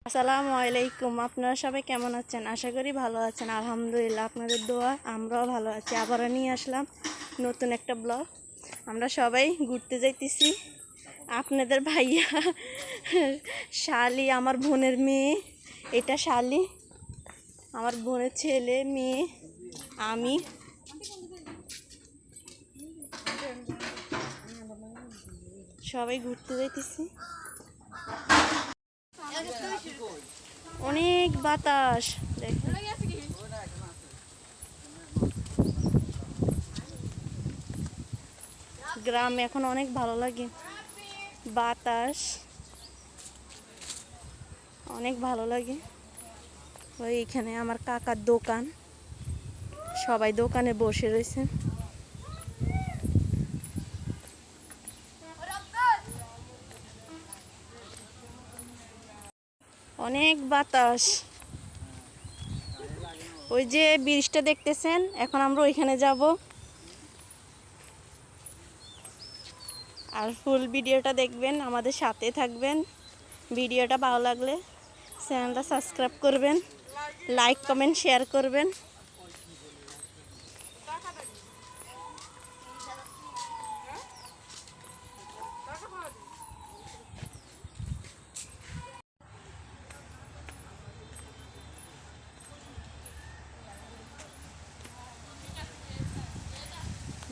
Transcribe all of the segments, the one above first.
আসসালামু আলাইকুম। আপনারা সবাই কেমন আছেন? আশা করি ভালো আছেন। আলহামদুলিল্লাহ, আপনাদের দোয়া আমরাও ভালো আছি। আবারও নিয়ে আসলাম নতুন একটা ব্লগ। আমরা সবাই ঘুরতে যাইতেছি। আপনাদের ভাইয়া শালি, আমার বোনের মেয়ে, এটা শালি, আমার বোনের ছেলে, মেয়ে, আমি সবাই ঘুরতে যাইতেছি। অনেক বাতাস, দেখেন। গ্রামে এখন অনেক ভালো লাগে, বাতাস অনেক ভালো লাগে। ওই এখানে আমার কাকার দোকান, সবাই দোকানে বসে রয়েছে। অনেক বাতাস। ওই যে ব্রিজটা দেখতেছেন, এখন আমরা ওইখানে যাব। আর ফুল ভিডিওটা দেখবেন, আমাদের সাথে থাকবেন। ভিডিওটা ভালো লাগলে চ্যানেলটা সাবস্ক্রাইব করবেন, লাইক কমেন্ট শেয়ার করবেন।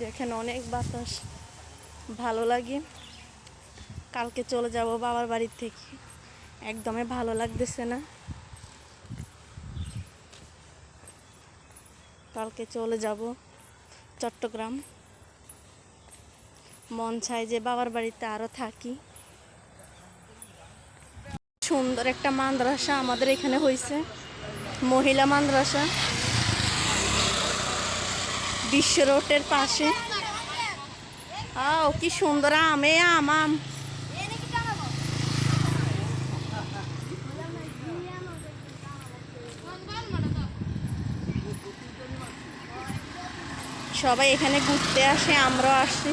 দেখেন অনেক বাতাস, ভালো লাগে। কালকে চলে যাব বাবার বাড়ির থেকে, একদমই ভালো লাগতেছে না। কালকে চলে যাব চট্টগ্রাম। মন চায় যে বাবার বাড়িতে আরও থাকি। সুন্দর একটা মাদ্রাসা আমাদের এখানে হয়েছে, মহিলা মাদ্রাসা, বিশ্ব রোডের পাশে। কি সুন্দর আমে আম। সবাই এখানে ঘুরতে আসে, আমরাও আসি।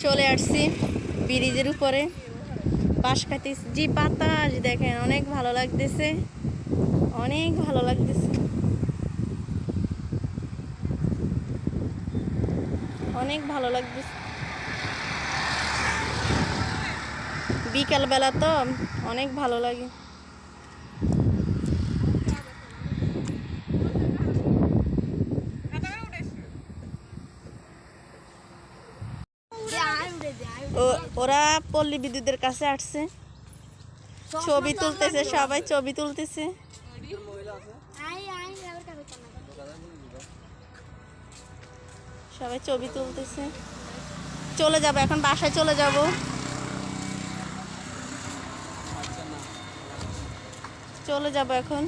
চলে আসছি ব্রিজের উপরে, বাঁশ কাটিস জি, বাতাস দেখেন, অনেক ভালো লাগতেছে, অনেক ভালো লাগতেছে, অনেক ভালো লাগতেছে। বিকালবেলা তো অনেক ভালো লাগে। ওরা পল্লী বিদ্যুতের কাছে আসছে, ছবি তুলতেছে, সবাই ছবি তুলতেছে। সবাই ছবি তুলতেছে। চলে যাব এখন, বাসায় চলে যাব। চলে যাব এখন।